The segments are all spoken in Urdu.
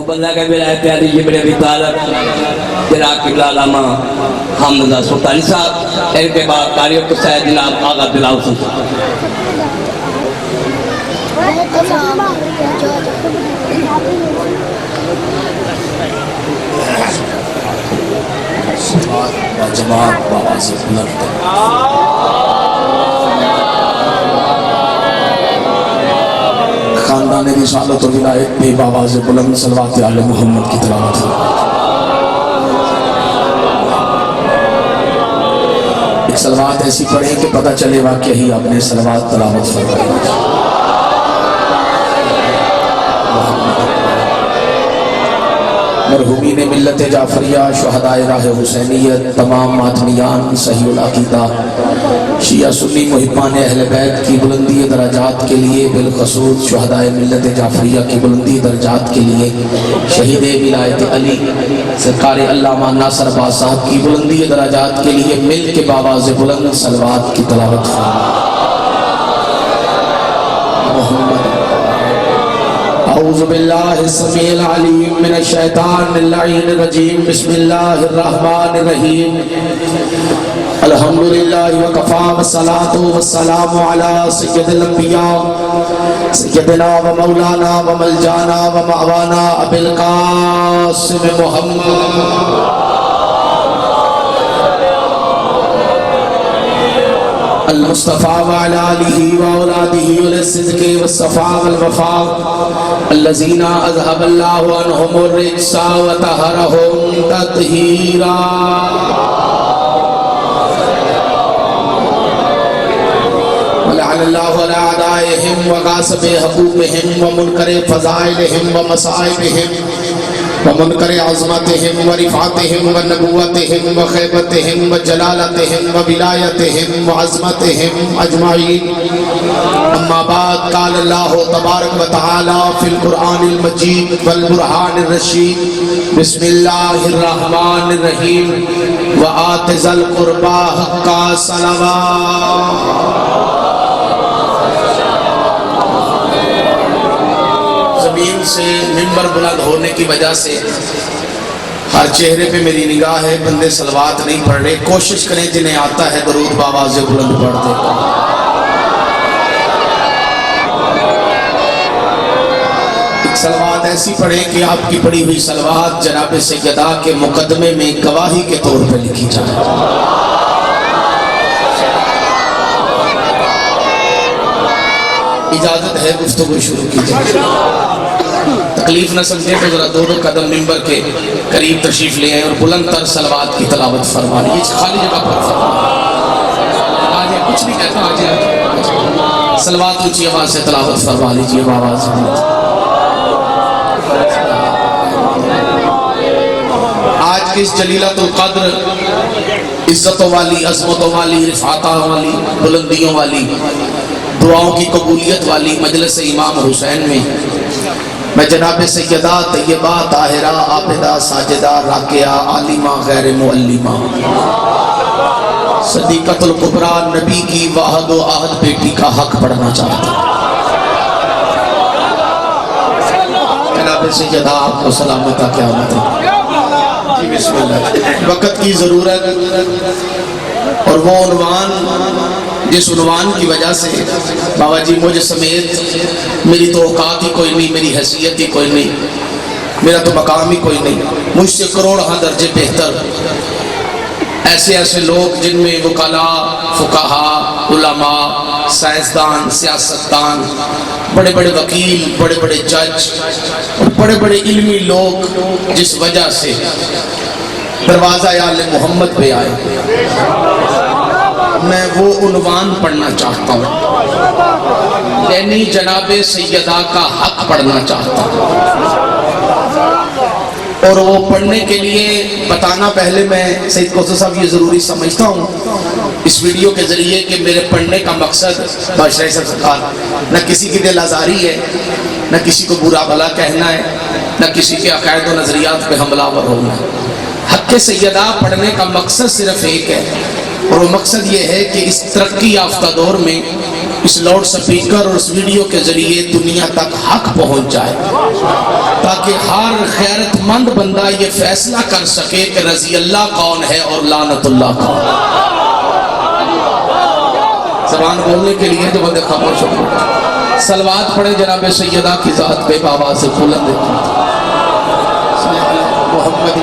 بندہ کہ ولایت علی ابن ابی طالب جناب قبلہ علامہ حمزہ سلطانی صاحب، ان کے بعد قاری القصائد جناب آغا دلاؤ صاحب۔ جماعت بابا سے بلند خاندان رسالت و ولایت پہ بابا سے بلند صلوات علی محمد کی تلاوت ہے۔ ایک صلوات ایسی پڑھیں کہ پتہ چلے واقعی ہی آپ نے صلوات تلاوت فرمائی۔ مرحومین ملت جعفریہ، شہدائے راہ حسینیت، تمام ماتمیان، صحیح العقیدہ، شیعہ سنی محبان اہل بیت کی بلندی درجات کے لیے، بالخصوص شہدائے ملت جعفریہ کی بلندی درجات کے لیے، شہید ولایت علی سرکار علامہ ناصر باز صاحب کی بلندی درجات کے لیے مل کے بآواز بلند صلوات کی تلاوت محمد۔ اعوذ باللہ السمیع العلیم من الشیطان اللعین الرجیم، بسم اللہ الرحمن الرحیم، الحمدللہ وکفا والصلاة والسلام علی سید الانبیاء سیدنا و مولانا و ملجانا و معوانا ابی القاسم محمد المصطفى وعلى آله وأولاده وللصدق والصفاء والوفاء الذين أذهب الله عنهم الرجس وطهرهم تطهيرا۔ ولعن الله على أعدائهم وغاصب حقوقهم ومنكر فضائلهم ومصائبهم ومنکر عظمتهم ورفعتهم ونبوتهم وخیبتهم وجلالتهم وولایتهم وعظمتهم اجمعین۔ اما بعد، قال اللہ تبارک وتعالی فی القرآن المجید والبرہان الرشید، بسم اللہ الرحمن الرحیم، وآت ذی القربى حق صلوات۔ زمین سے منبر بلند ہونے کی وجہ سے ہر چہرے پہ میری نگاہ ہے، بندے صلوات نہیں پڑھ رہے، کوشش کریں جنہیں آتا ہے درود بآواز بلند پڑھ دیں۔ ایک صلوات ایسی پڑھیں کہ آپ کی پڑھی ہوئی صلوات جناب سیدہ کے مقدمے میں گواہی کے طور پہ لکھی جائے۔ اجازت ہے گفتگو شروع کی جائے، تکلیف نہ سمجھے تو ذرا دو قدم منبر کے قریب تشریف لے آئیں اور بلند تر صلوات کی تلاوت فرما لیں۔ یہ خالی جگہ پر فرما آجے، کچھ نہیں کہتا، آجے صلوات اونچی آواز سے تلاوت فرما لیجیے بآواز۔ آج کی اس جلیلۃ القدر، عزتوں والی، عظمتوں والی، رفعتوں والی، بلندیوں والی، دعاؤں کی قبولیت والی مجلس امام حسین میں میں جناب سیدہ طیبہ طاہرہ عابدہ ساجدہ راکعہ عالمہ غیر معلمہ صدیقۃ الکبریٰ نبی کی واحد و احد بیٹی کا حق پڑھنا چاہتا ہوں۔ جناب سیدہ آپ کو سلامت قیامت ہے۔ جی بسم اللہ۔ وقت کی ضرورت اور وہ عنوان جس عنوان کی وجہ سے بابا جی مجھ سمیت میری تو اوقات ہی کوئی نہیں، میری حیثیت ہی کوئی نہیں، میرا تو مقام ہی کوئی نہیں، مجھ سے کروڑہاں درجے بہتر ایسے ایسے لوگ جن میں وکلاء، فقہاء، علماء، سائنسدان، سیاستدان، بڑے بڑے وکیل، بڑے بڑے جج اور بڑے بڑے علمی لوگ جس وجہ سے دروازہ آل محمد پہ آئے، میں وہ عنوان پڑھنا چاہتا ہوں، یعنی جناب سیدہ کا حق پڑھنا چاہتا ہوں۔ اور وہ پڑھنے کے لیے بتانا پہلے میں سید کوثر صاحب یہ ضروری سمجھتا ہوں اس ویڈیو کے ذریعے کہ میرے پڑھنے کا مقصد بادشاہ صاحب سرکار نہ کسی کی دل آزاری ہے، نہ کسی کو برا بھلا کہنا ہے، نہ کسی کے عقائد و نظریات پہ حملہ آور ہونا ہے۔ حق سیدہ پڑھنے کا مقصد صرف ایک ہے، اور وہ مقصد یہ ہے کہ اس ترقی یافتہ دور میں اس لاؤڈ سپیکر اور اس ویڈیو کے ذریعے دنیا تک حق پہنچ جائے، تاکہ ہر غیرت مند بندہ یہ فیصلہ کر سکے کہ رضی اللہ کون ہے اور لعنت اللہ کون ہے۔ زبان بولنے کے لیے جو بندے خاموش ہو گئے، صلوات پڑھے جناب سیدہ کی ذات پہ آواز سے بلند محمد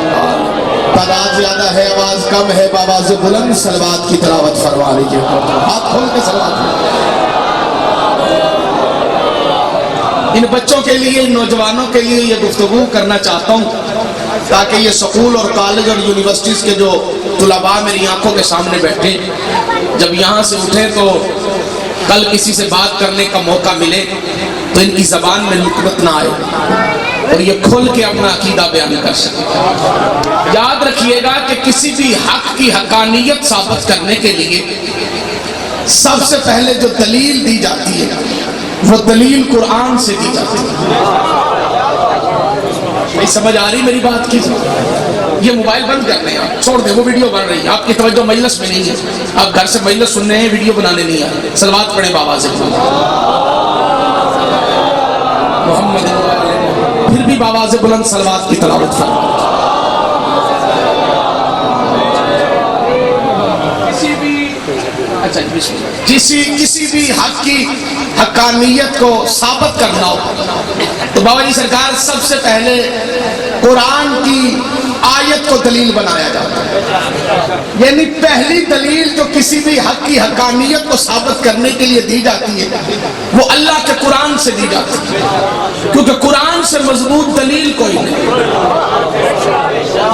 تعداد زیادہ ہے، آواز کم ہے، آواز بلند صلوات کی تلاوت فرما لیجیے، ہاتھ کھول کے صلوات۔ ان بچوں کے لیے، ان نوجوانوں کے لیے یہ گفتگو کرنا چاہتا ہوں تاکہ یہ سکول اور کالج اور یونیورسٹیز کے جو طلباء میری آنکھوں کے سامنے بیٹھے، جب یہاں سے اٹھے تو کل کسی سے بات کرنے کا موقع ملے تو ان کی زبان میں لکنت نہ آئے اور یہ کھل کے اپنا عقیدہ بیان کر سکے۔ یاد رکھیے گا کہ کسی بھی حق کی حقانیت ثابت کرنے کے لیے سب سے پہلے جو دلیل دی جاتی ہے وہ دلیل قرآن سے دی جاتی ہے۔ نہیں سمجھ آ رہی میری بات کی؟ یہ موبائل بند کر دیں، آپ چھوڑ دیں، وہ ویڈیو بن رہی ہے، آپ کی توجہ مجلس میں نہیں ہے، آپ گھر سے مجلس سن رہے ہیں، ویڈیو بنانے نہیں آئے۔ صلوات پڑھیں بابا سے محمد، پھر بھی بابا سے بلند صلوات کی تلاوت فرمائیں۔ کسی بھی حق کی حقانیت کو ثابت کرنا ہو تو بابا جی سرکار سب سے پہلے قرآن کی آیت کو دلیل بنایا جاتا ہے، یعنی پہلی دلیل جو کسی بھی حق کی حقانیت کو ثابت کرنے کے لیے دی جاتی ہے وہ اللہ کے قرآن سے دی جاتی ہے، کیونکہ قرآن سے مضبوط دلیل کوئی نہیں۔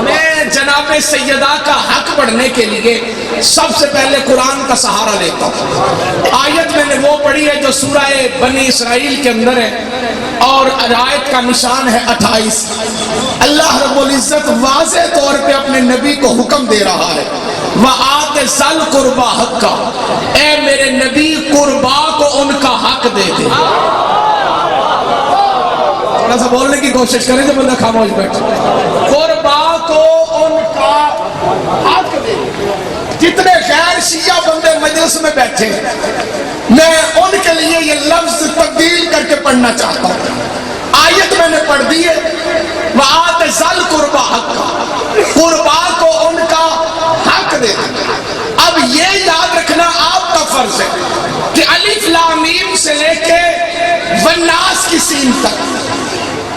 میں جناب سیدہ کا حق پڑھنے کے لیے سب سے پہلے قرآن کا سہارا لیتا ہوں۔ آیت میں نے وہ پڑھی ہے جو سورہ بنی اسرائیل کے اندر ہے اور آیت کا نشان ہے 28۔ اللہ رب العزت واضح طور پہ اپنے نبی کو حکم دے رہا ہے، وَآتِ ذَا الْقُرْبَى حَقَّهُ، اے میرے نبی قربا کو ان کا حق دے دے۔ تھوڑا سا بولنے کی کوشش کریں جو بندہ خاموش بیٹھے، قربا کو ان کا حق دے۔ جتنے غیر شیعہ بندے مجلس میں بیٹھے میں ان کے لیے یہ لفظ تبدیل کر کے پڑھنا چاہتا ہوں۔ آیت میں نے پڑھ دی ہے وَآتِ ذَا الْقُرْبَى حَقَّهُ، قربا کو ان کا حق دے۔ اب یہ یاد رکھنا آپ کا فرض ہے کہ الف لام میم سے لے کے والناس کی سین تک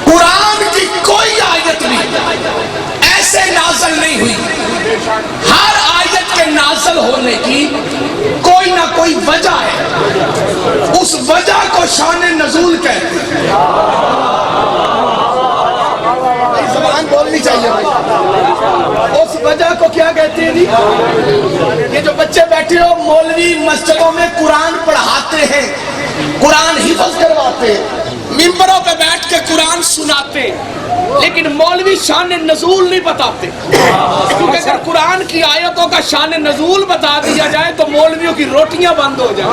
قرآن کی کوئی آیت نہیں ایسے نازل نہیں ہوئی، ہر آیت کے نازل ہونے کی کوئی نہ کوئی وجہ ہے، اس وجہ کو شان نزول کہتے ہیں۔ زبان بولنی چاہیے بھائی، اس وجہ کو کیا کہتے ہیں؟ یہ جو بچے بیٹھے ہو مولوی مسجدوں میں قرآن پڑھاتے ہیں، قرآن حفظ کرواتے ہیں، ممبروں پہ بیٹھ کے قرآن سناتے، لیکن مولوی شان نزول نہیں بتاتے، کیونکہ اگر قرآن کی آیتوں کا شان نزول بتا دیا جائے تو مولویوں کی روٹیاں بند ہو جائیں۔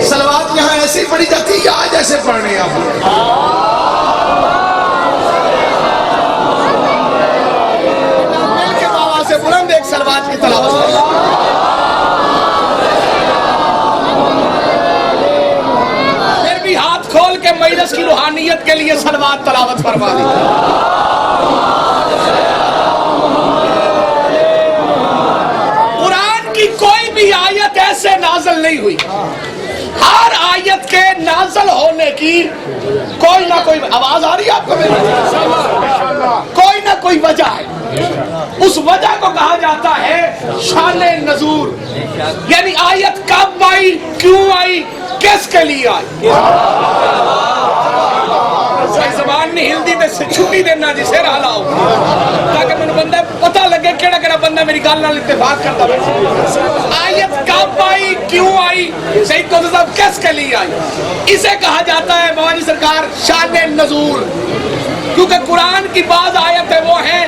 صلوات یہاں ایسے ہی پڑھی جاتی ہے یا آج ایسے پڑھ رہے ہیں آپ؟ مل کے بابا سے بلند ایک صلوات کی تلاوت۔ پھر بھی ہاتھ کھول کے مجلس کی روحانیت کے لیے صلوات تلاوت فرما دی۔ قرآن کی کوئی بھی آیت ایسے نازل نہیں ہوئی، ہر آیت کے نازل ہونے کی کوئی نہ کوئی آواز آ رہی ہے آپ کو میری؟ کوئی نہ کوئی وجہ ہے، اس وجہ کو کہا جاتا ہے شان نزول، یعنی آیت کب آئی، کیوں آئی، کس کے لیے آئی۔ زبان نہیں ہلدی تے چھٹی دینا جی سر حالا ہو تاکہ میں بندہ پتہ لگے کیڑا کیڑا بندہ میری گل نال اتفاق کرتا ہے۔ آیت کب آئی، کیوں آئی، سید قطب صاحب کس کے لیے آئی، اسے کہا جاتا ہے بابا جی سرکار شان نزول، کیونکہ قرآن کی بعض آیتیں وہ ہیں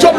جو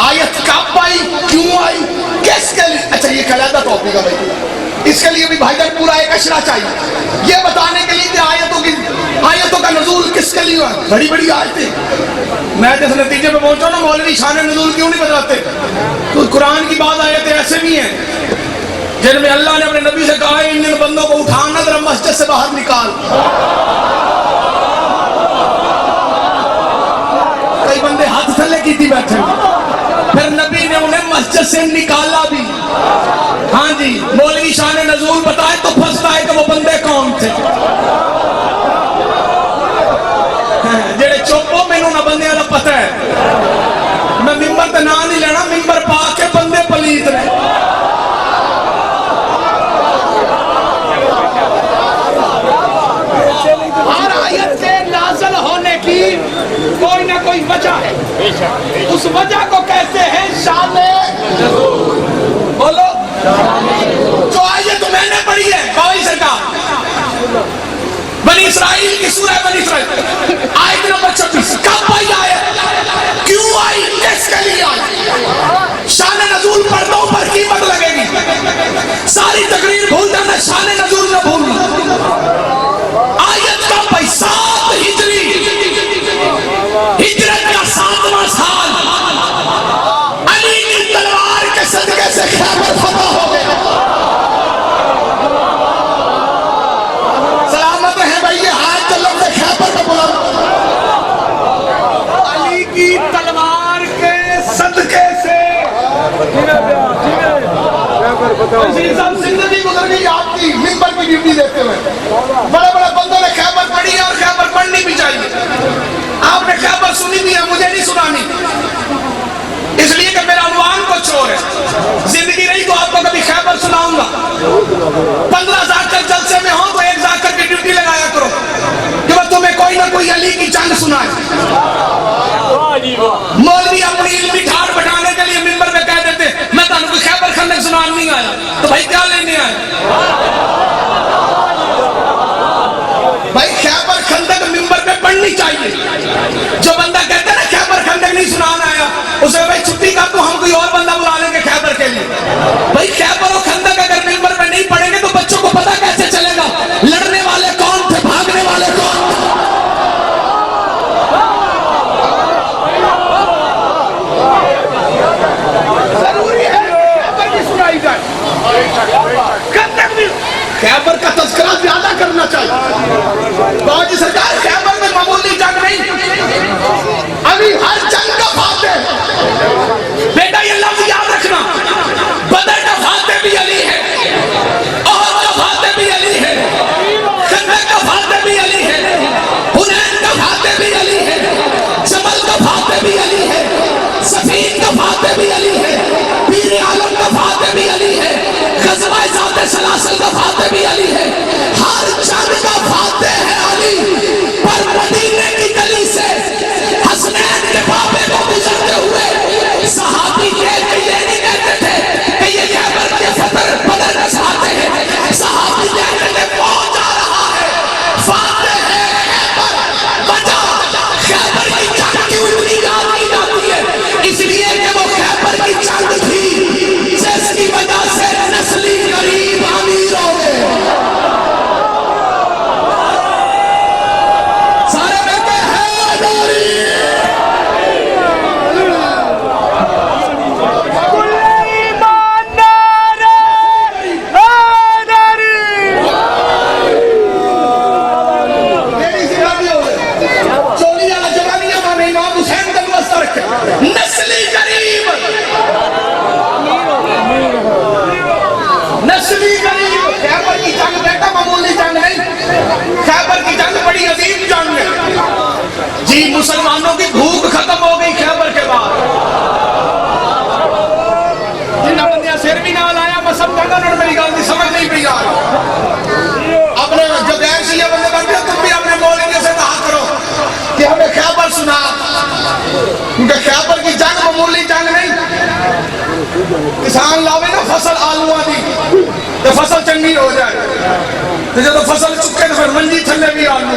آیت کب آئی, کیوں آئی, کس کے لیے. اچھا یہ علیحدہ ٹاپک ہے بھائی, اس کے لیے بھی بھائی جان پورا ایک اشرا چاہیے یہ بتانے کے لیے کہ آیتوں کا نزول کس کے لیے ہوا. بڑی بڑی آیتیں, میں جس نتیجے پہ پہنچا نا, مولوی شان نزول کیوں نہیں بتاتے. تو قرآن کی بعض آیتیں ایسے بھی ہیں جن میں اللہ نے اپنے نبی سے کہا ہے ان بندوں کو اٹھانا ذرا مسجد سے باہر نکال. کئی بندے ہاتھ تھلے کی تھی بیٹھے, پھر نبی نے انہیں مسجد سے نکالا بھی. ہاں جی, مولوی شان نزول بتائے تو پھنستا ہے کہ وہ بندے کون تھے. جڑے چوپو مینوں نہ بندے دا پتہ ہے, میں ممبر تے نام نہیں لینا, ممبر پا کے بندے پلیت نے. ہر آیت کے نازل ہونے کی کوئی نہ کوئی وجہ ہے, اس وجہ کو کہتے ہیں شان نزول. بولو جو آیت میں نے پڑھی ہے کوئی سرکار بنی اسرائیل کی سورہ بنی اسرائیل آیت نمبر 26 کب آئی آیت, کیوں آئی, کس کے لیے آئی. شان نزول پردوں پر قیمت لگے گی, ساری تقریر بھول جانا, شان نزول نہ بھولنا. آیت کا 7 ہجری, ہجرت کا 7واں سال, علی کی تلوار کے صدقے سے خیبر فتح ہو گیا. سلامت رہے بھائی, یہ ہاتھ چلو سے خیبر کا بلا. علی کی تلوار کے صدقے سے زندگی گزر گئی آپ کی ممبر کی ڈیوٹی دیتے ہوئے. بڑے بڑے بندوں نے خیبر پڑھی ہے اور خیبر پڑھنی بھی چاہیے. آپ نے خیبر سنی بھی ہے, مجھے نہیں سنانی, اس لیے کہ میرا عنوان کچھ اور ہے. زندگی رہی تو آپ کو کبھی خیبر سناؤں گا. 15 ذاکر جلسے میں ہوں تو 1 ذاکر کی ڈیوٹی لگایا کرو کہ وہ تمہیں کوئی نہ کوئی علی کی جنگ سنائے. مولوی اپنی علمی ٹھاٹ بٹھانے کے لیے ممبر پہ کہہ دیتے میں تمہیں کوئی خیبر خندق سنان نہیں آیا, تو بھائی کیا لینے آئے. بھائی خیبر خندق ممبر پہ پڑھنی چاہیے. جو بندہ کہتا ہے نا خیبر خندق نہیں سنانا آیا, اسے بھائی چھٹی کر تو ہم کوئی اور بندہ بلا لیں گے خیبر کے لیے. بھائی خیبر و خندق اگر ممبر پہ نہیں پڑھیں گے تو بچوں کو پتہ کیسے چلے گا لڑنے والے کون تھے, بھاگنے والے کون تھے. ضروری ہے خیبر کی سنائی جائے, خیبر کا تذکرہ زیادہ کرنا چاہیے. باجی سرکار خیبر میں معمولی جنگ نہیں, علی ہر جنگ کا فاتح. بیٹا یہ لفظ یاد رکھنا, بدر کا فاتح بھی علی ہے, احد کا فاتح بھی علی ہے, خندق کا فاتح بھی علی ہے, حنین کا فاتح بھی علی ہے, جمل کا فاتح بھی علی ہے, صفین کا فاتح بھی علی ہے, پیر عالم کا فاتح بھی علی ہے, غزوہ ذات سلاسل کا فاتح بھی علی ہے. ہر جنگ کا فاتح ہے علی. پر مدینے کی گلی سے حسنین کے بابے کو گزرتے ہوئے صحابی کہتے یہ نہیں کہتے تھے کہ یہ خیبر کے فتح بدر کا ساتھ ہے. صحابی کہتے تھے پہنچ آ رہا ہے, فاتح ہے خیبر, بچا. خیبر کی جنگ کیوں اتنی یاد کی جاتی ہے, اس لیے کہ وہ خیبر کی جنگ تھی جس کی وجہ سے نسلی غریب امیر ہو گئے. سارے کہتے ہیں ڈوری چولی والا جوانیاں مانے امام حسین کا واسطہ رکھے. نسلی غریب, نسلی غریب. خیبر کی جنگ بیٹا معمولی جنگ نہیں, خیبر کی جنگ بڑی عظیم جنگ ہے جی. مسلمانوں کی بھوک ختم ہو گئی خیبر کے بعد. جنہ بندیاں سر بھی نہ لایا میں سب کہنا نوٹ میری گل دی سمجھ نہیں پئی یار. اپنے جو غیر شیعہ بندے بنتے ہیں تم بھی اپنے مولوی سے کہا کرو کہ ہمیں خیبر سنا, کیونکہ خیبر کی جنگ معمولی جنگ نہیں. کسان لاوے نا فصل آلوਆਂ دی تو فصل چنگی ہو جائے, تو جب فصل چکے تو پھر منجی تھلے بھی آلو.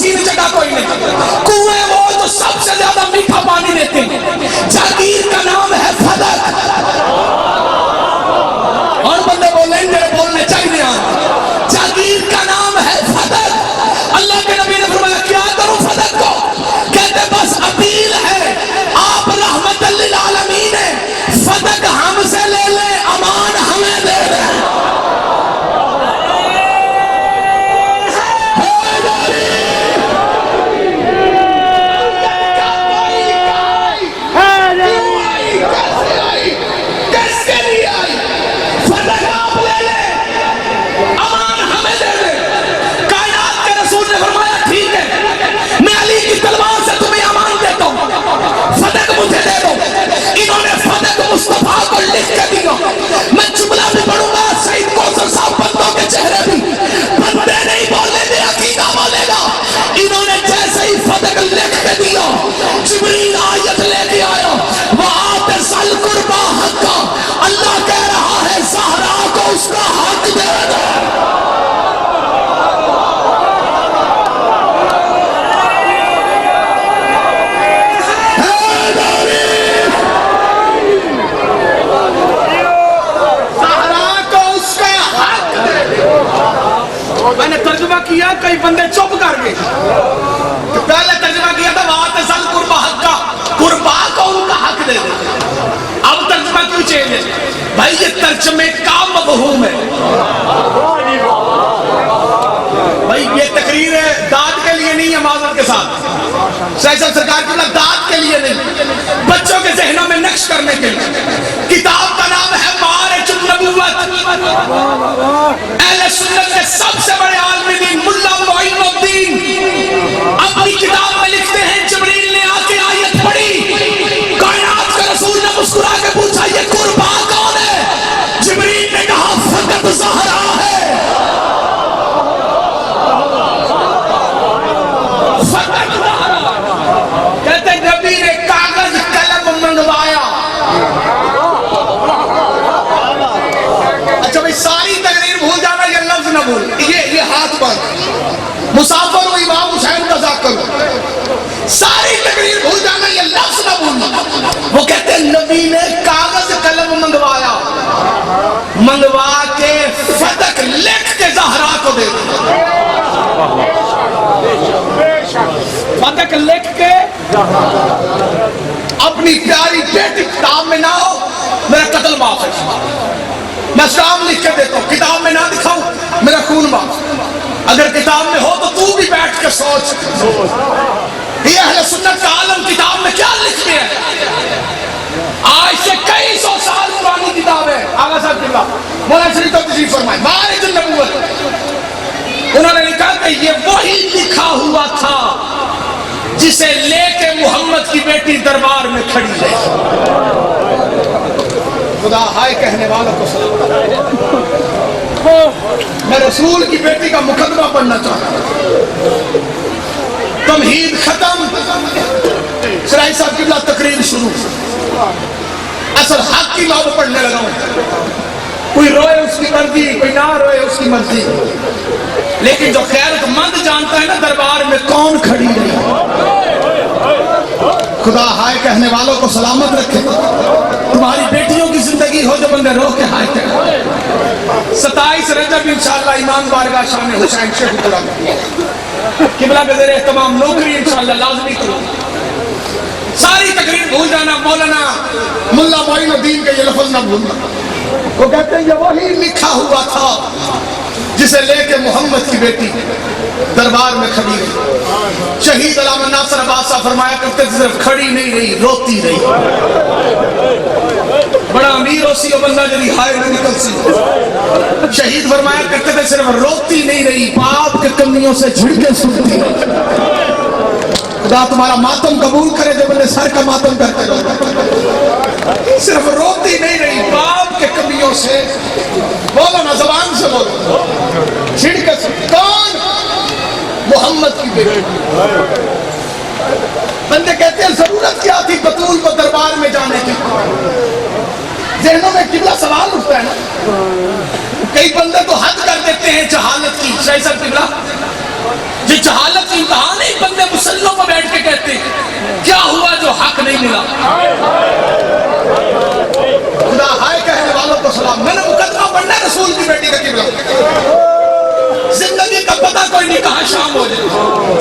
حسین جگہ کوئی نہیں. کنویں وہ جو سب سے زیادہ میٹھا پانی دیتے ہیں. جاگیر کا نام ہے فدق. اور بندے بولیں گے بولنے چاہیے. جاگیر کا نام ہے فدق. اللہ کے نبی نے فرمایا کیا کروں فدق کو؟ کہتے بس اپیل ہے. آپ رحمت للعالمین ہے. فدق ہم سے لے لیں, امان ہمیں دے دیں. مصطفیٰ کو لکھ کے دیا. میں جملہ بھی پڑھوں گا, سعید کوثر صاحب بندوں کے چہرے بھی بندے نہیں بولنے دے, عقیدہ بولے گا. انہوں نے جیسے ہی فدق لکھ کے دیا, جبریل آیت لے کے آیا, وَآتِ ذَا الْقُرْبَىٰ حَقَّهُ. اللہ کہہ رہا ہے زہرا کو اس کا حق دے دو. میں نے ترجمہ کیا, کئی بندے چپ کر گئے. پہلے ترجمہ کیا تھا وَآتِ ذَا الْقُرْبَىٰ حَقَّهُ, قربا کو ان کا حق دے دے. اب ترجمہ کیوں چینج ہے بھائی؟ یہ ترجمے کا مفہوم ہے بھائی. یہ تقریر ہے داد کے لیے نہیں ہے, معذرت کے ساتھ صاحب سرکار کی داد کے لیے نہیں, بچوں کے ذہنوں میں نقش کرنے کے لیے. کتاب کا نام ہے معارج النبوت. اہل سنت کے سب سے بڑے عالم دین ملا معین الدین اپنی کتاب میں لکھتے ہیں جبریل نے آ کے آیت پڑھی, کائنات کے رسول نے مسکرا کے پوچھا یہ قربا کون ہے؟ جبریل نے کہا فقط زہرا ہے. فقط زہرا. کہتے نبی نے کاغذ قلم منگوایا. اچھا بھائی ساری تقریر بھول جانا, یہ لفظ نہ بھول. یہ ہاتھ پر مسافر و امام حسین کا ذکر. ساری تقریر بھول جانا, یہ لفظ نہ بھولنا. وہ کہتے ہیں نبی نے کاغذ قلم منگوایا, منگوا کے فدق لکھ کے زہرا کو دے دیا. فدق لکھ کے اپنی پیاری بیٹی. کتاب میں نہ ہو میرا قتل معاف ہے, میں شام لکھ کے دیتا ہوں. کتاب میں نہ دکھاؤں میرا خون معاف. اگر کتاب میں ہو تو تو بھی بیٹھ کے سوچ. یہ اہل سنت کا عالم کتاب میں کیا لکھتے ہیں؟ آج سے کئی سو سال پرانی کتاب ہے. آغا صاحب قبلہ مولانا شریف کو تشریف فرمائے, معارج النبوت. انہوں نے لکھا کہ یہ وہی لکھا ہوا تھا جسے لے کے محمد کی بیٹی دربار میں کھڑی رہی. خدا ہائے کہنے والوں کو سلام. میں رسول کی بیٹی کا مقدمہ پڑھنا چاہتا ہوں. تمہید ختم, سرائی صاحب قبلہ تقریر شروع. اصل حق کی باب پڑھنے لگا ہوں. کوئی روئے اس کی مرضی, کوئی نہ روئے اس کی مرضی, لیکن جو خیرت مند جانتا ہے نا دربار میں کون کھڑی رہی. خدا ہائے کہنے والوں کو سلامت رکھے. تمہاری بیٹیوں کی زندگی ہو جو بندے رو کے ہائے کہے. 27 رجب انشاءاللہ امام بارگاہ شان حسین شیخ قبلہ کے زیر اہتمام نوکری انشاءاللہ لازمی کرو. ساری تقریر بھول جانا, مولانا ملا معین الدین کا یہ لفظ نہ بھولنا. وہ کہتے ہیں یہ وہی لکھا ہوا تھا جسے لے کے محمد کی بیٹی دربار میں کھڑی رہی. شہید علامہ ناصر عباس صاحب فرمایا کرتے تھے صرف کھڑی نہیں رہی, روتی رہی. بڑا امیر ہو سی وہ بندہ جدی ہائے نہ نکل سی. شہید فرمایا کرتے تھے صرف روتی نہیں رہی, باپ کے کمیوں سے جھڑکے سنتی رہی. خدا تمہارا ماتم قبول کرے جو بندے سر کا ماتم کرتے رہے. صرف روتی نہیں رہی, باپ کے کمیوں سے. بولو نا, زبان سے بولو. جھڑکے سنتی. کون؟ محمد کی بیٹی. بندے کہتے ہیں ضرورت کیا تھی بطول کو دربار میں جانے کی. ذہنوں میں قبلہ سوال اٹھتا ہے نا. کئی بندے تو حد کر دیتے ہیں جہالت کی. صحیح سر قبلہ, جو جہالت کی امتحان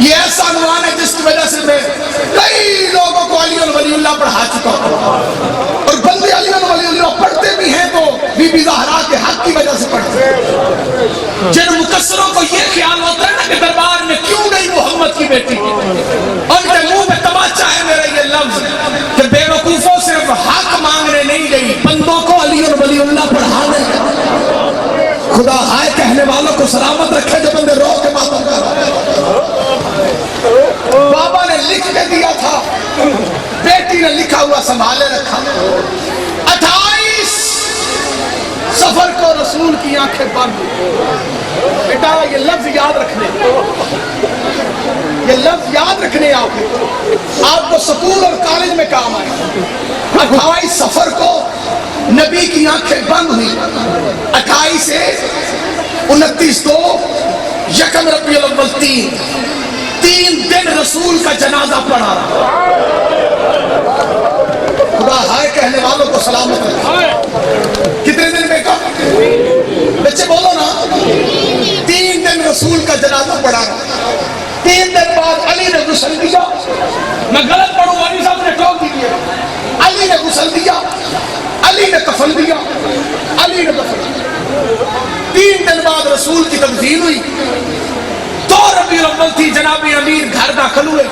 یہ ایسا عنوان ہے جس کی وجہ سے میں کئی لوگوں کو علی ولی اللہ پڑھا چکا ہوں، اور بندے علی ولی اللہ پڑھتے بھی ہیں تو بی بی زہرا کے حق کی وجہ سے پڑھتے ہیں۔ جن مکسروں کو یہ خیال ہوتا ہے نا کہ دربار میں کیوں گئی محمد کی بیٹی، ان کے منہ میں تماچا ہے میرا یہ لفظ کہ بے وقوفوں سے حق مانگنے نہیں گئی، بندوں کو علی ولی اللہ پڑھانے۔ خدا ہائے کہنے والوں کو سلامت رکھے جو بندے رو کے ماتم کر رہے ہیں۔ بابا نے لکھ کے دیا تھا، بیٹی نے لکھا ہوا سنبھالے رکھا۔ 28 سفر کو رسول کی آنکھیں بند۔ بیٹا یہ لفظ یاد رکھنے، یہ لفظ یاد رکھنے آپ کو سکول اور کالج میں کام آئے۔ 28 سفر کو نبی کی آنکھیں بند ہوئی، 28 سے 29 کو یکم ربیع الاول 3 دن رسول کا جنازہ پڑھا۔ خدا ہائے کہنے والوں کو سلامت رکھے۔ کتنے دن میں کہا؟ بچے بولو نا، 3 دن رسول کا جنازہ پڑھا۔ 3 دن بعد علی نے غسل دیا۔ میں غلط پڑھوں، علی صاحب نے ٹوک دیجیے۔ علی نے غسل دیا، علی نے کفن دیا، علی نے کفن دیا۔ 3 دن بعد رسول کی تدفین ہوئی۔ 2 ربیع الاول تھی، جناب امیر گھر داخل ہوئے۔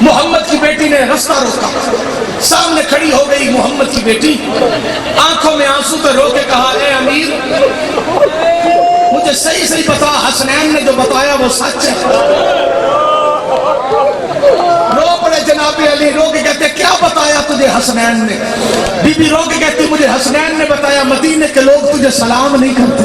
محمد کی بیٹی نے رستہ روکا، سامنے کھڑی ہو گئی محمد کی بیٹی، آنکھوں میں آنسو تو رو کے کہا اے امیر مجھے صحیح صحیح بتا، حسنین نے جو بتایا وہ سچ ہے؟ رو پڑے جناب علی، رو کے کہتے کیا بتایا تجھے حسنین نے؟ بی بی رو کے کہتی مجھے حسنین نے بتایا مدینے کے لوگ تجھے سلام نہیں کرتے۔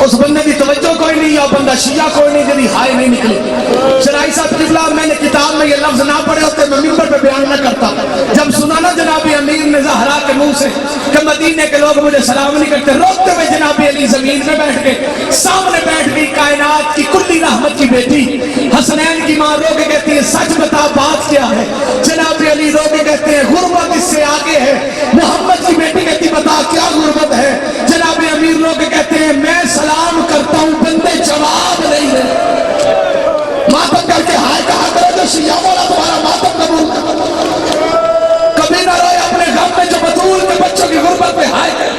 اس بندے کی توجہ کوئی نہیں، اور بندہ شیعہ کوئی نہیں، جنہی ہائے نہیں نکلی۔ شرائی صاحب قبلہ، میں نے کتاب میں یہ لفظ نہ پڑھے ہوتے میں ممبر پہ بیان نہ کرتا۔ جب سنا نا جناب امیر نے زہرا کے منہ سے کہ مدینے کے لوگ مجھے سلام نہیں کرتے، روتے ہوئے جناب علی زمین میں بیٹھ گئے۔ سامنے بیٹھ گئی کائنات کی کلی رحمت کی بیٹی حسنین کی ماں، رو کے کہتی ہے سچ بتا بات کیا ہے؟ جناب علی رو کے کہتے ہیں غربت اس سے آگے ہے۔ محمد کی بیٹی کہتی بتا کیا غربت ہے؟ جناب امیر رو کے کہتے ہیں میں سلام کرتا ہوں، بندے جواب نہیں دے۔ ماتم کر کے ہائے کہا کرو جو شیعہ والا تمہارا ماتم قبول کر۔ کبھی نہ روئے اپنے غم میں جو بطول کے بچوں کی غربت پہ ہائے کرے۔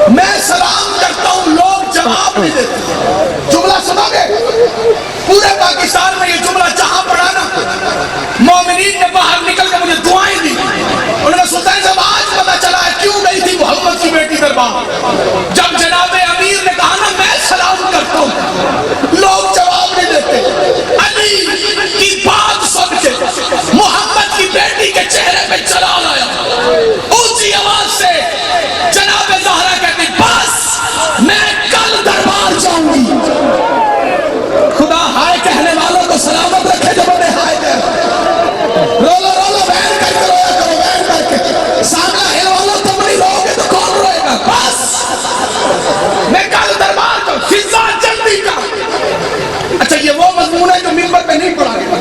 میں سلام کرتا ہوں، لوگ جواب نہیں دیتے۔ جملہ سنا گے؟ پورے پاکستان میں یہ جملہ جہاں پڑھا نا، مومنین نے باہر نکل کے مجھے دعائیں دی۔ انہوں نے سلطان صاحب آج پتا چلا ہے کیوں گئی تھی محمد کی بیٹی دربار۔ جب جناب امیر نے کہا نا میں سلام کرتا ہوں، لوگ جواب نہیں دیتے۔ علی کی بات سن کے محمد کی بیٹی کے چہرے پہ جلال آیا، اونچی آواز سے جناب زہرا کہتی بس میں کل دربار جاؤں گی۔ خدا ہائے کہنے والوں کو سلامت رکھے جو بندے ہائے کہہ رولو رولو بین کر کے رویا کرو، بین کر کے سامنا ہل والوں تم نہیں رو گے تو کون روئے گا؟ بس میں کل دربار جاؤں، فضا جلدی کر۔ اچھا یہ وہ مضمون ہے جو ممبر پہ نہیں پڑھا گیا،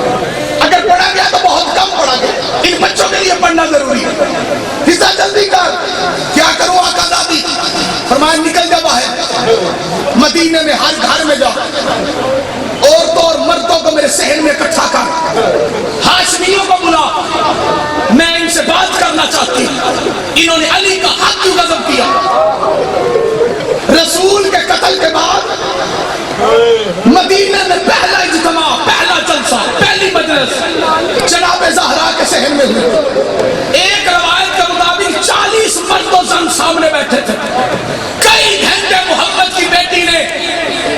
اگر پڑھا گیا تو بہت کم پڑھا گیا، ان بچوں کے لیے پڑھنا ضروری ہے۔ فضا جلدی کر، کیا کروں آقا دادی؟ فرمایا نکل جا باہر، مدینے میں ہر گھر میں جا، عورتوں اور مردوں کو میرے صحن میں اکٹھا کر، ہاشمیوں کو بلا، میں ان سے بات کرنا چاہتی ہوں۔ انہوں نے علی کا حق کیوں غضب کیا؟ رسول کے قتل کے بعد مدینہ میں پہلا اجتماع، پہلا جلسہ، پہلی مجلس جناب زہرا کے صحن میں ہوئی۔ ایک روایت کے مطابق 40 مرد و زن سامنے بیٹھے تھے۔ کئی گھنٹے محمد کی بیٹی نے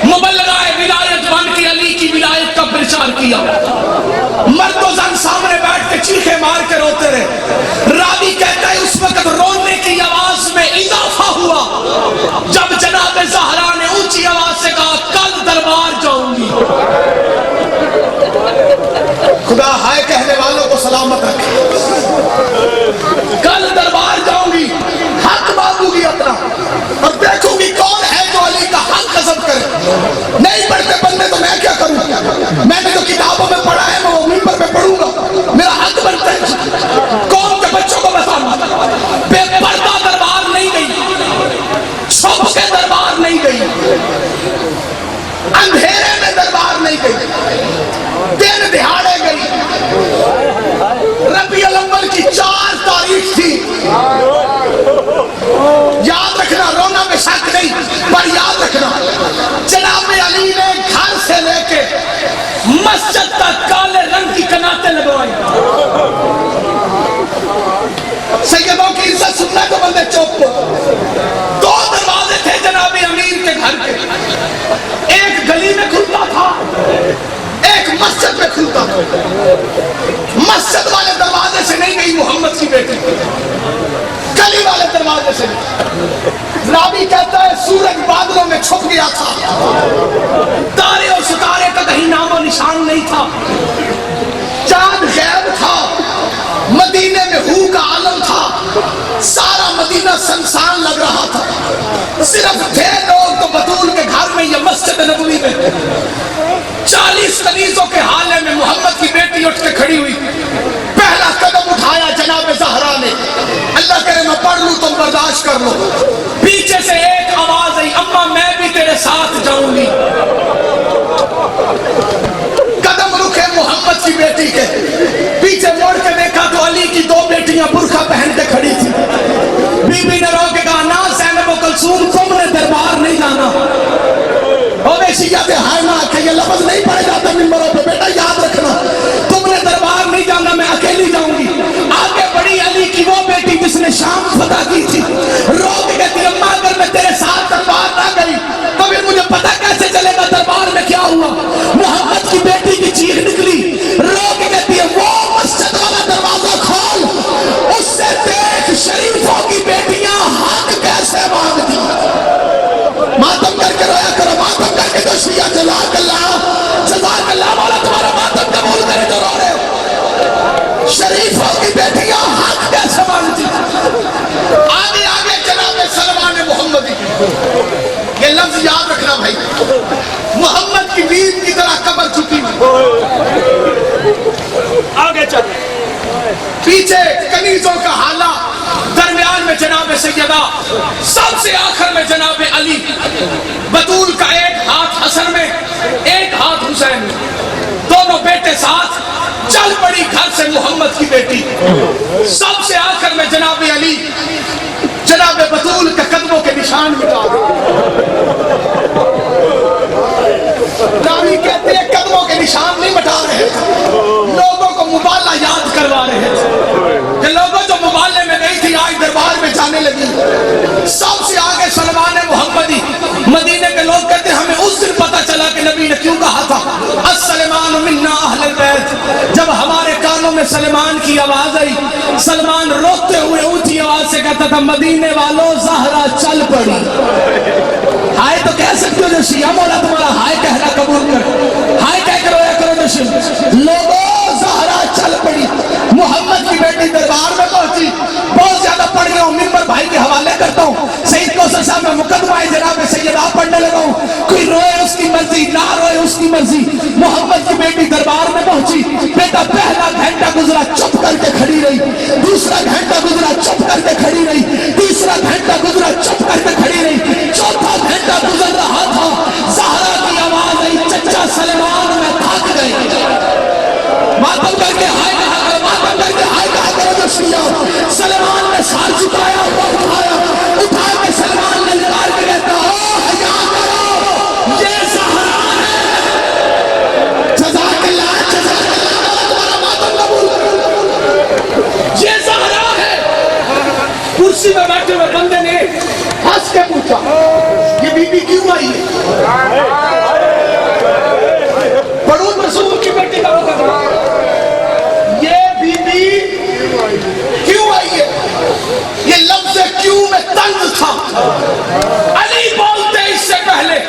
مبلغہ ولایت بن کے علی کی ولایت کا پرچار کیا۔ مرد و زن سامنے بیٹھ کے چیخے مار کے روتے رہے۔ راوی کہتا ہے اس وقت رونے کی آواز میں اضافہ ہوا جب جناب زہرا نے اونچی آواز سے کہا کل دربار جاؤں گی۔ خدا ہائے کہنے والوں کو سلامت رکھے۔ کل دربار جاؤں گی، حق مانگوں گی اپنا، اور دیکھوں گی کون ہے جو علی کا حق غضب کرے۔ نہیں پڑھتے بندے تو میں کیا کروں؟ میں نے تو کتابوں میں پڑھا ہے، میں وہ ممبر پہ پڑھوں گا، میرا حق بنتا ہے۔ قوم کے بچوں کو بتانا، بے پردہ دربار نہیں گئی، رکھنا، رونا میں شک نہیں، پر یاد رکھنا جناب علی نے گھر سے لے کے مسجد تک کالے رنگ کی کناتے لگوائی. سیدوں کی عزت سننے کو بندے چوپ کو. 2 دروازے تھے جناب امیر کے گھر کے، ایک گلی میں کھلتا تھا، ایک مسجد میں کھلتا تھا. مسجد والے دروازے سے نہیں گئی محمد کی بیٹی، گلی والے دروازے سے نہیں. راوی کہتا ہے سورج بادلوں میں چھپ گیا تھا، تارے اور ستارے کا کہیں نام و نشان نہیں تھا، چاند غیب تھا، مدینے میں ہو کا عالم تھا، سارا مدینہ سنسان لگ رہا تھا. صرف تھے لوگ تو بطول کے گھر میں یا مسجد نبوی میں. 40 کنیزوں کے حالے میں محمد کی بیٹی اٹھ کے کھڑی ہوئی. پہلا قدم اٹھایا جناب زہرا نے، اللہ کرے میں پڑھ لوں تم برداشت کر لو. پیچھے سے ایک آواز آئی، اماں میں بھی تیرے ساتھ جاؤں گی. قدم رکے محمد کی بیٹی کے، پیچھے موڑ کے دیکھا تو علی کی 2 بیٹیاں برقع پہن کے کھڑی تھی. بی بی نے رو کے کہا نا زینب و کلثوم تم نے دربار نہیں جانا. ہائے نہ کہ یہ لفظ نہیں پڑھے جاتا منبروں پہ، بیٹا یاد رکھنا تم نے دربار نہیں جانا، میں اکیلی جاؤں گی. آگے بڑی علی کی وہ بیٹی جس نے شام فتح کی تھی، رو کے کہتی اماں اگر میں تیرے ساتھ دربار نہ گئی تو پھر مجھے پتہ کیسے چلے گا دربار میں کیا ہوا. محمد کی بیٹی کی چیخ نکلی، رو کے کہتی ہے وہ مسجد والا دروازہ کھول، اس سے دیکھ شریفوں کی بیٹیاں حق کیسے مانگتی. ماتم کر کے رویا کرو، ماتم کر کے جو شیعہ جزاک اللہ والا تمہارا ماتم قبول کرے جو رو رہے ہو. شریفوں کی بیٹیاں حق کیسے مانگتی. آگے آگے جناب سلمان محمدی، یہ لفظ یاد رکھنا بھائی، محمد کی نیند کی طرح قبر چھپی ہوئی. آگے چل، پیچھے کنیزوں کا حالہ، درمیان میں جناب سیدہ، سب سے آخر میں جناب علی. بطول کا ایک ہاتھ حسن میں، ایک ہاتھ حسین میں، دونوں بیٹے ساتھ. چل پڑی گھر سے محمد کی بیٹی. سب سے آخر میں جناب علی جناب بطول کے قدموں کے نشان مٹا دے. راوی کہتے ہیں قدموں کے نشان نہیں مٹا رہے تھے، لوگوں کو مبالہ یاد کروا رہے تھے کہ لوگوں جو مبالے میں گئی تھی آج دربار میں جانے لگی. سب سے آگے سلمان محمدی. مدینے کے لوگ کہتے ہیں ہمیں اس دن پتا چلا کہ نبی نے کیوں کہا تھا السلمان منا اہل البیت. جب ہمارے کانوں میں سلمان کی آواز آئی، سلمان روتے ہوئے اونچی آواز سے کہتا تھا مدینے والوں زہرا چل پڑی. ہائے تو کہہ سکتے ہو جو شیعہ مولا تمہارا ہائے کہنا قبول کر، ہائے کہہ کرو یا کرو جو لوگوں زہرا چل پڑی. محمد کی بیٹی دربار میں پہنچی. بہت زیادہ پڑھ گیا ہوں، منبر بھائی کے حوالے کرتا ہوں. سید کوثر صاحب میں مقدمہ جناب سیدہ پڑھنے لگا ہوں. کوئی روئے اس کی مرضی، نہ روئے اس کی مرضی. محمد کی بیٹی دربار میں پہنچی. بیٹا پہلا گھنٹہ گزرا چپ کر کے کھڑی رہی، دوسرا گھنٹہ گزرا چپ کر کے کھڑی رہی، تیسرا گھنٹہ گزرا چپ کر کے کھڑی رہی، چوتھا گھنٹہ گزر رہا تھا. زہرا کی آواز آئی چچا سلمان میں تھک گئی. ماتم کر کے ہائے کہا کرو، ماتم کر کے ہائے کہا کرو جو شیعہ. سلمان نے سار چکایا ہوا اٹھایا، اٹھا کے سلمان نے نکال کے کہتا ہو حیا کرو یہ زہرا ہے. جزاک اللہ تمہارا ماتم قبول کرو. یہ زہرا ہے. کرسی میں بیٹھے ہوئے بندے نے ہنس کے پوچھا یہ بی بی کیوں آئی ہے؟ بڑوں رسول کی بیٹی کا یہ بی بی کیوں آئی ہے؟ یہ لفظ کیوں میں تنگ تھا. علی بولتے اس سے پہلے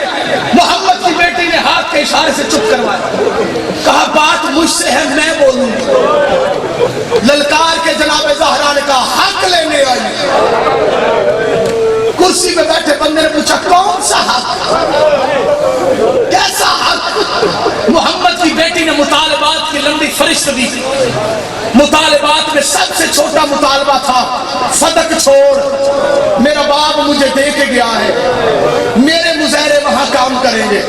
محمد کی بیٹی نے ہاتھ کے اشارے سے چپ کروایا، کہا بات مجھ سے ہے میں بولوں. للکار کے جناب زہرا نے کہا حق لینے آئی. کرسی میں بیٹھے بندے نے پوچھا کون سا حق، کیسا حق؟ محمد کی بیٹی نے مطالبات کی لمبی فہرست دی. مطالبات میں سب سے چھوٹا مطالبہ تھا صدق چھوڑ، میرا باپ مجھے دے کے گیا ہے، میرے مظاہرے وہاں کام کریں گے،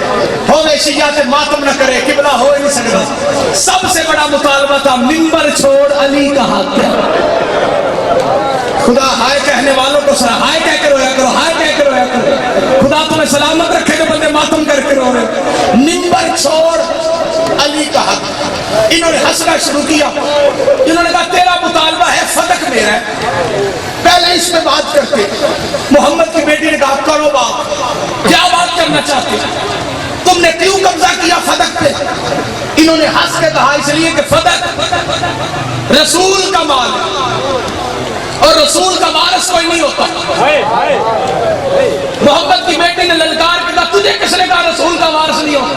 ہوئے شیعہ سے ماتم نہ کرے، قبلہ ہو ہی نہیں سکتا. سب سے بڑا مطالبہ تھا منبر چھوڑ علی کا حق ہے. خدا ہائے کہنے والوں کو سنا، ہائے کہہ کے رویا کرو، ہائے کہہ انہوں نے ہنسنا شروع کیا. انہوں نے کہا تیرا مطالبہ ہے فتح میرا ہے. پہلے اس میں بات کرتے. محمد کی بیٹی نے کہا کرو بات, کیا بات کرنا چاہتے, تم نے کیوں قبضہ کیا فتح پہ؟ انہوں نے ہنس کے کہا اس لیے کہ فتح رسول کا مال ہے اور رسول کا وارث کوئی نہیں ہوتا. محمد کی بیٹی نے للکار کے کہا تجھے کس نے کہا رسول کا وارث نہیں ہوتا؟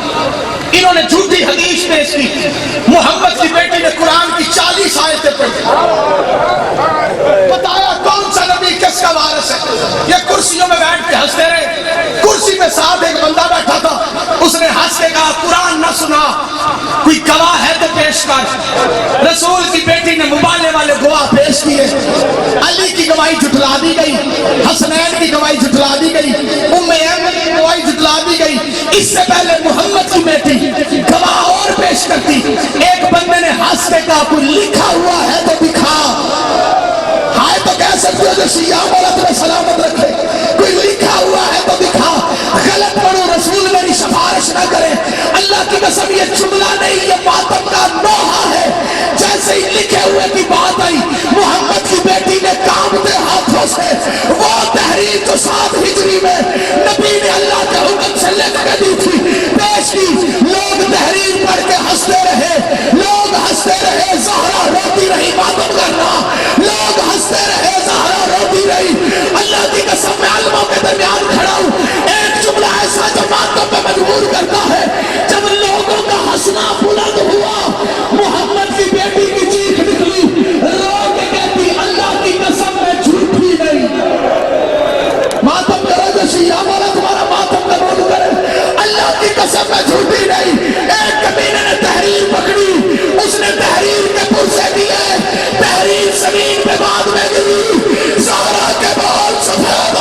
انہوں نے جھوٹی حدیث پیش کی. محمد کی بیٹی نے قرآن کی 40 آیتیں پڑھی, بتایا کون سا نبی کس کا وارث ہے. یہ کرسیوں میں بیٹھ کے ہنستے رہے. کرسی پہ ساتھ ایک بندہ بیٹھا تھا, اس نے ہنس کے کہا قرآن نہ سنا, کوئی گواہ ہے تو پیش کر. رسول کی بیٹی نے مبالے والے گواہ پیش کیے. علی کی گواہی جھٹلا دی گئی, حسنین کی گواہی جھٹلا دی گئی, ام ایمن کی گواہی جھٹلا دی گئی. اس سے پہلے محمد کی بیٹی گواہ اور پیش کرتی. ایک بندے نے ہنس کے کہا کوئی لکھا ہوا ہے تو دکھا. ہائے تو کہہ سکتے ہو جو سیاہ مولا تمہیں سلامت رکھے, کوئی لکھا ہوا ہے تو دکھا. غلط پڑھو رسول میری سفارش نہ کرے. اللہ کی قسم یہ جملہ نہیں, یہ ماتم کا نوحہ ہے. جیسے ہی لکھے ہوئے کی بات آئی, محمد کی بیٹی نے کانپتے ہاتھوں سے وہ تحریر جو 7 ہجری میں نبی نے اللہ کے حکم سے لکھ کے دی تھی پیش کی. لوگ تحریر پڑھ کے ہنستے رہے, لوگ ہنستے رہے, زہرا روتی رہی ماتم کرنا, لوگ ہنستے رہے, زہرا روتی رہی. اللہ کی قسم میں علموں کے درمیان کھڑا ہوں, ایک جملہ ایسا جو ماتم پہ مجبور کرتا ہے. جب لوگوں کا ہنسنا بلند ہوا, محمد کی بیٹی کی چیخ نکلی, رو کے کہتی اللہ کی قسم میں جھوٹی نہیں. ماتم کرو جو شیعہ والا تمہارا ماتم قبول کرے. اللہ کی قسم میں جھوٹی نہیں. ایک کمینے نے تحریر پکڑی, اس نے تحریر کے پرسے دیے, تحریر زمین پہ بعد میں گری. زہرا کے بال سفید